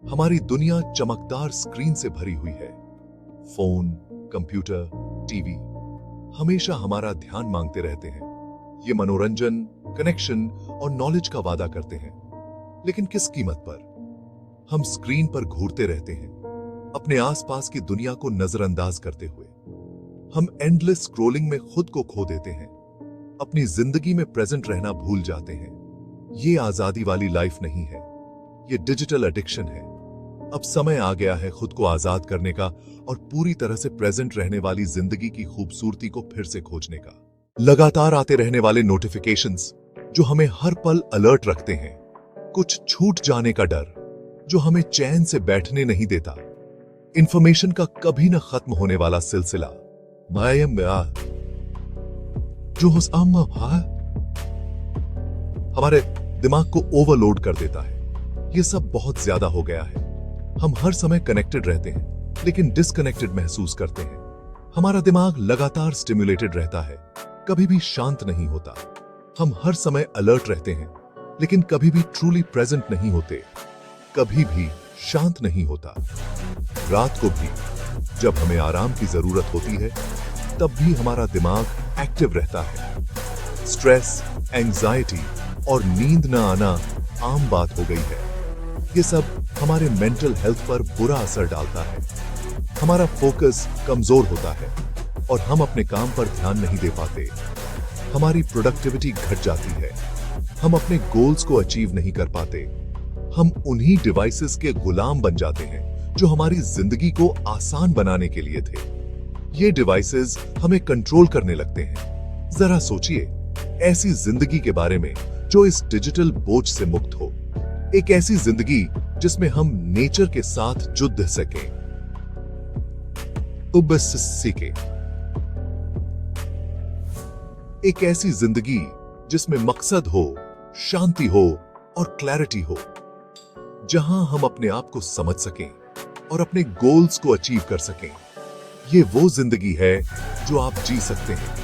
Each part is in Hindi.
हमारी दुनिया चमकदार स्क्रीन से भरी हुई है। फोन, कंप्यूटर, टीवी हमेशा हमारा ध्यान मांगते रहते हैं। ये मनोरंजन, कनेक्शन और नॉलेज का वादा करते हैं, लेकिन किस कीमत पर? हम स्क्रीन पर घूरते रहते हैं, अपने आसपास की दुनिया को नजरअंदाज करते हुए। हम एंडलेस स्क्रोलिंग में खुद को खो देते हैं, अपनी जिंदगी में प्रेजेंट रहना भूल जाते हैं। ये आजादी वाली लाइफ नहीं है, ये डिजिटल एडिक्शन है। अब समय आ गया है खुद को आजाद करने का और पूरी तरह से प्रेजेंट रहने वाली जिंदगी की खूबसूरती को फिर से खोजने का। लगातार आते रहने वाले नोटिफिकेशंस जो हमें हर पल अलर्ट रखते हैं, कुछ छूट जाने का डर जो हमें चैन से बैठने नहीं देता, इंफॉर्मेशन का कभी न खत्म होने वाला सिलसिला, जो हमारे दिमाग को ओवरलोड कर देता है। ये सब बहुत ज्यादा हो गया है। हम हर समय कनेक्टेड रहते हैं, लेकिन डिस्कनेक्टेड महसूस करते हैं। हमारा दिमाग लगातार स्टिम्युलेटेड रहता है, कभी भी शांत नहीं होता। हम हर समय अलर्ट रहते हैं, लेकिन कभी भी ट्रूली प्रेजेंट नहीं होते, कभी भी शांत नहीं होता। रात को भी जब हमें आराम की जरूरत होती है, तब भी हमारा दिमाग एक्टिव रहता है। स्ट्रेस, एंजाइटी और नींद न आना आम बात हो गई है। ये सब हमारे मेंटल हेल्थ पर बुरा असर डालता है। हमारा फोकस कमजोर होता है और हम अपने काम पर ध्यान नहीं दे पाते। हमारी प्रोडक्टिविटी घट जाती है। हम अपने गोल्स को अचीव नहीं कर पाते। हम उन्हीं डिवाइसेस के गुलाम बन जाते हैं जो हमारी जिंदगी को आसान बनाने के लिए थे। ये डिवाइसेस हमें कंट्रोल करने लगते हैं। जरा सोचिए, ऐसी जिंदगी के बारे में जो इस डिजिटल बोझ से मुक्त हो। एक ऐसी जिंदगी जिसमें हम नेचर के साथ जुड़ सकें, सीखें। एक ऐसी जिंदगी जिसमें मकसद हो, शांति हो और क्लैरिटी हो, जहां हम अपने आप को समझ सकें और अपने गोल्स को अचीव कर सकें। ये वो जिंदगी है जो आप जी सकते हैं।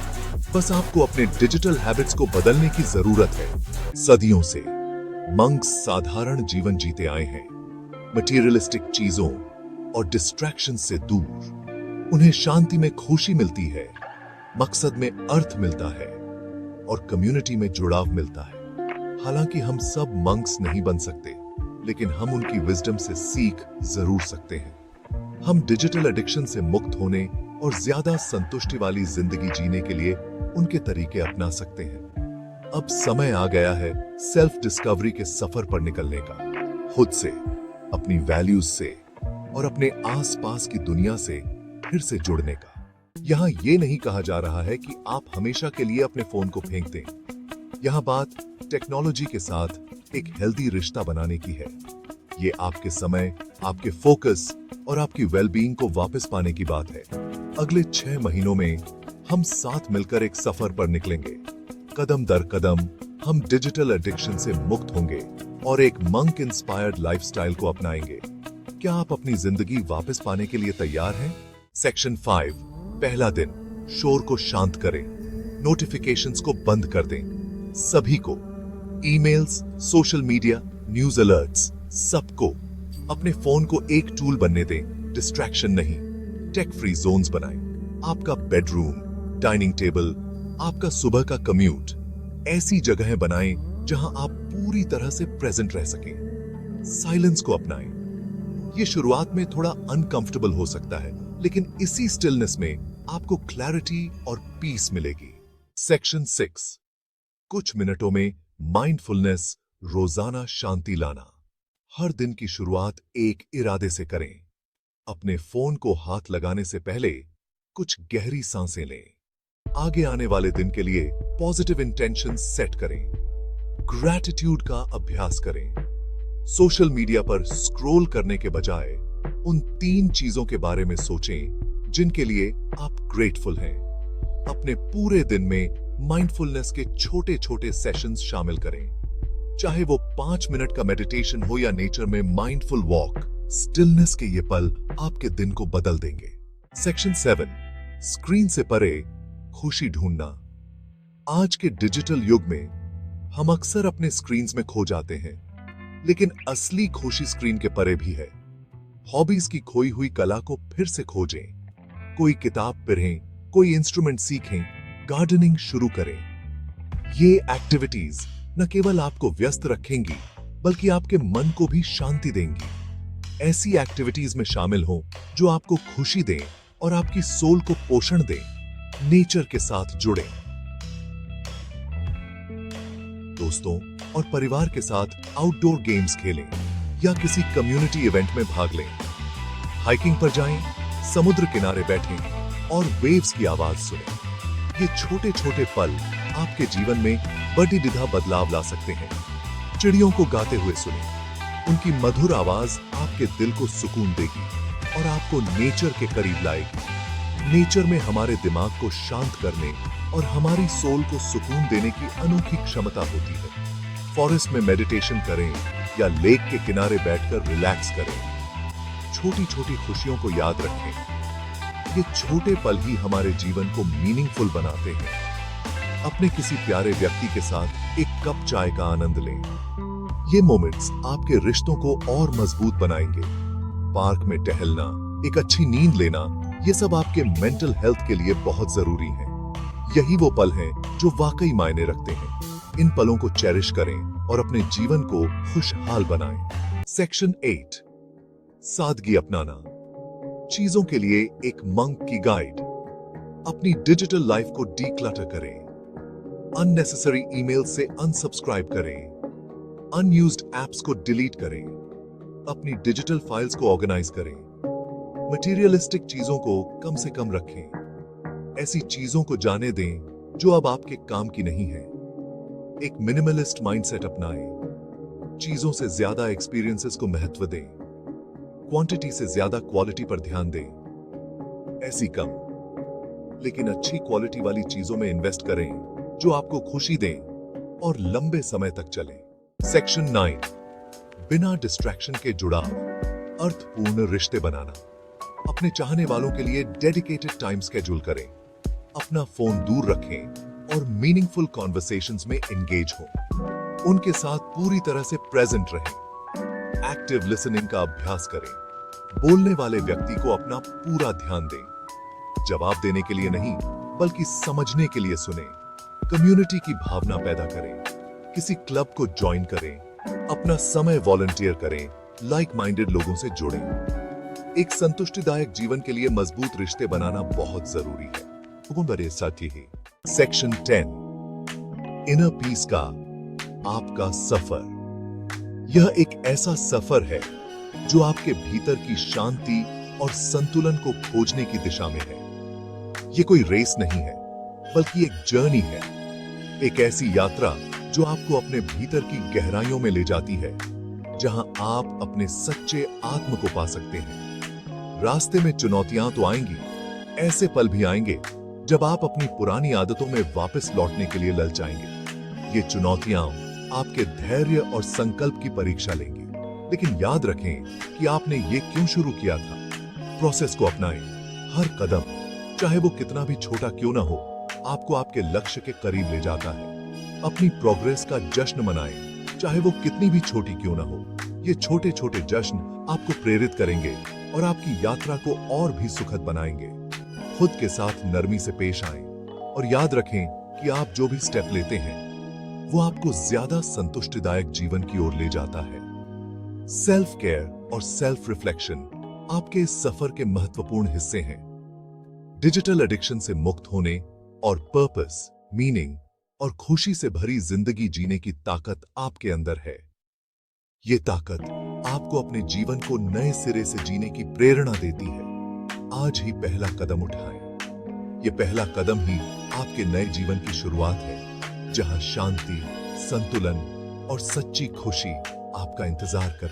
बस आपको अपने डिजिटल हैबिट्स को बदलने की जरूरत है। सदियों से मंक्स साधारण जीवन जीते आए हैं, मटेरियलिस्टिक चीजों और डिस्ट्रैक्शन से दूर। उन्हें शांति में खुशी मिलती है, मकसद में अर्थ मिलता है और कम्युनिटी में जुड़ाव मिलता है। हालांकि हम सब मंक्स नहीं बन सकते, लेकिन हम उनकी विजडम से सीख जरूर सकते हैं। हम डिजिटल एडिक्शन से मुक्त होने और ज्यादा संतुष्टि वाली जिंदगी जीने के लिए उनके तरीके अपना सकते हैं। अब समय आ गया है सेल्फ डिस्कवरी के सफर पर निकलने का, खुद से, अपनी वैल्यूज से और अपने आसपास की दुनिया से फिर से जुड़ने का। यहां ये नहीं कहा जा रहा है कि आप हमेशा के लिए अपने फोन को फेंक दें। यहां बात टेक्नोलॉजी के साथ एक हेल्दी रिश्ता बनाने की है। ये आपके समय, आपके फोकस और आपकी वेलबीइंग को वापस पाने की बात है। अगले 6 महीनों में हम साथ मिलकर एक सफर पर निकलेंगे। कदम दर कदम हम डिजिटल एडिक्शन से मुक्त होंगे और एक मंक इंस्पायर्ड लाइफस्टाइल को अपनाएंगे। क्या आप अपनी जिंदगी वापस पाने के लिए तैयार हैं? सेक्शन 5, पहला दिन। शोर को शांत करें, नोटिफिकेशंस को बंद कर दें। सभी को, emails, social media, news alerts, सबको अपने फोन को एक टूल बनने दें, डिस्ट्रैक्शन नहीं। टेक फ्री जोन्स बनाएं। आपका बेडरूम, डाइनिंग टेबल, आपका सुबह का कम्यूट, ऐसी जगहें बनाएं जहां आप पूरी तरह से प्रेजेंट रह सकें। साइलेंस को अपनाएं। ये शुरुआत में थोड़ा अनकंफर्टेबल हो सकता है, लेकिन इसी स्टिलनेस में आपको क्लैरिटी और पीस मिलेगी। सेक्शन 6, कुछ मिनटों में माइंडफुलनेस, रोजाना शांति लाना। हर दिन की शुरुआत एक इरादे से करें। अपने फोन को हाथ लगाने से पहले कुछ गहरी सांसें लें। आगे आने वाले दिन के लिए पॉजिटिव इंटेंशन सेट करें। ग्रैटिट्यूड का अभ्यास करें। सोशल मीडिया पर स्क्रॉल करने के बजाय उन 3 चीजों के बारे में सोचें जिनके लिए आप ग्रेटफुल हैं। अपने पूरे दिन में माइंडफुलनेस के छोटे छोटे सेशंस शामिल करें, चाहे वो 5 मिनट का मेडिटेशन हो या नेचर में माइंडफुल वॉक। स्टिलनेस के ये पल आपके दिन को बदल देंगे। सेक्शन 7, स्क्रीन से परे खुशी ढूंढना। आज के डिजिटल युग में हम अक्सर अपने स्क्रीन्स में खो जाते हैं। लेकिन असली खुशी स्क्रीन के परे भी है। हॉबीज की खोई हुई कला को फिर से खोजें, कोई किताब पढ़ें, कोई इंस्ट्रूमेंट सीखें, गार्डनिंग शुरू करें। ये एक्टिविटीज न केवल आपको व्यस्त रखेंगी बल्कि आपके मन को भी शांति देंगी। ऐसी एक्टिविटीज में शामिल हों जो आपको खुशी दें और आपकी सोल को पोषण दें। नेचर के साथ जुड़ें। दोस्तों और परिवार के साथ आउटडोर गेम्स खेलें या किसी कम्युनिटी इवेंट में भाग लें। हाइकिंग पर जाएं, समुद्र किनारे बैठें और वेव्स की आवाज सुनें। ये छोटे छोटे पल आपके जीवन में बड़ी दिधा बदलाव ला सकते हैं। चिड़ियों को गाते हुए सुनें, उनकी मधुर आवाज आपके दिल को सुकून देगी और आपको नेचर के करीब लाएगी। नेचर में हमारे दिमाग को शांत करने और हमारी सोल को सुकून देने की अनोखी क्षमता होती है। फॉरेस्ट में मेडिटेशन करें या लेक के किनारे बैठकर रिलैक्स करें। छोटी छोटी खुशियों को याद रखें। ये छोटे पल ही हमारे जीवन को मीनिंगफुल बनाते हैं। अपने किसी प्यारे व्यक्ति के साथ एक कप चाय का आनंद लें। ये मोमेंट्स आपके रिश्तों को और मजबूत बनाएंगे। पार्क में टहलना, एक अच्छी नींद लेना, ये सब आपके मेंटल हेल्थ के लिए बहुत जरूरी है। यही वो पल हैं जो वाकई मायने रखते हैं। इन पलों को चेरिश करें और अपने जीवन को खुशहाल बनाएं। सेक्शन 8, सादगी अपनाना। चीजों के लिए एक मंक की गाइड। अपनी डिजिटल लाइफ को डीक्लटर करें। अननेसेसरी ईमेल से अनसब्सक्राइब करें। अनयूज्ड एप्स को डिलीट करें। अपनी डिजिटल फाइल्स को ऑर्गेनाइज करें। मटेरियलिस्टिक चीजों को कम से कम रखें। ऐसी चीजों को जाने दें जो अब आपके काम की नहीं है। एक मिनिमलिस्ट माइंडसेट अपनाएं। चीजों से ज्यादा एक्सपीरियंसेस को महत्व दें। क्वांटिटी से ज्यादा क्वालिटी पर ध्यान दें। ऐसी कम लेकिन अच्छी क्वालिटी वाली चीजों में इन्वेस्ट करें जो आपको खुशी दें और लंबे समय तक चलें। सेक्शन 9, बिना डिस्ट्रैक्शन के जुड़ाव, अर्थपूर्ण रिश्ते बनाना। अपने चाहने वालों के लिए डेडिकेटेड टाइम शेड्यूल करें। अपना फोन दूर रखें और मीनिंगफुल कॉन्वर्सेशंस में एंगेज हों। उनके साथ पूरी तरह से प्रेजेंट रहें। एक्टिव लिसनिंग का अभ्यास करें। बोलने वाले व्यक्ति को अपना पूरा ध्यान दें। जवाब देने के लिए नहीं बल्कि समझने के लिए सुनें। कम्युनिटी की भावना पैदा करें। किसी क्लब को ज्वाइन करें। अपना समय वॉलंटियर करें। लाइक माइंडेड लोगों से जुड़ें। एक संतुष्टिदायक जीवन के लिए मजबूत रिश्ते बनाना बहुत जरूरी है। सेक्शन 10, इनर पीस का आपका सफर। यह एक ऐसा सफर है जो आपके भीतर की शांति और संतुलन को खोजने की दिशा में है। यह कोई रेस नहीं है बल्कि एक जर्नी है। एक ऐसी यात्रा जो आपको अपने भीतर की गहराइयों में ले जाती है, जहां आप अपने सच्चे आत्म को पा सकते हैं। रास्ते में चुनौतियां तो आएंगी, ऐसे पल भी आएंगे जब आप अपनी पुरानी आदतों में वापस लौटने के लिए ललचाएंगे। ये चुनौतियां आपके धैर्य और संकल्प की परीक्षा लेंगी, लेकिन याद रखें कि आपने ये क्यों शुरू किया था। प्रोसेस को अपनाएं। हर कदम, चाहे वो कितना भी छोटा क्यों ना हो, आपको आपके लक्ष्य के करीब ले जाता है। अपनी प्रोग्रेस का जश्न मनाएं, चाहे वो कितनी भी छोटी क्यों ना हो। ये छोटे छोटे जश्न आपको प्रेरित करेंगे और आपकी यात्रा को और भी सुखद बनाएंगे। खुद के साथ नरमी से पेश आएं और याद रखें कि आप जो भी स्टेप लेते हैं वो आपको ज्यादा संतुष्टिदायक जीवन की ओर ले जाता है। सेल्फ केयर और सेल्फ रिफ्लेक्शन आपके इस सफर के महत्वपूर्ण हिस्से हैं। डिजिटल एडिक्शन से मुक्त होने और पर्पस, मीनिंग और खुशी से भरी जिंदगी जीने की ताकत आपके अंदर है। ये ताकत आपको अपने जीवन को नए सिरे से जीने की प्रेरणा देती है। आज ही पहला कदम उठाएं। ये पहला कदम ही आपके नए जीवन की शुरुआत है, जहां शांति, संतुलन और सच्ची खुशी आपका इंतजार कर रही है।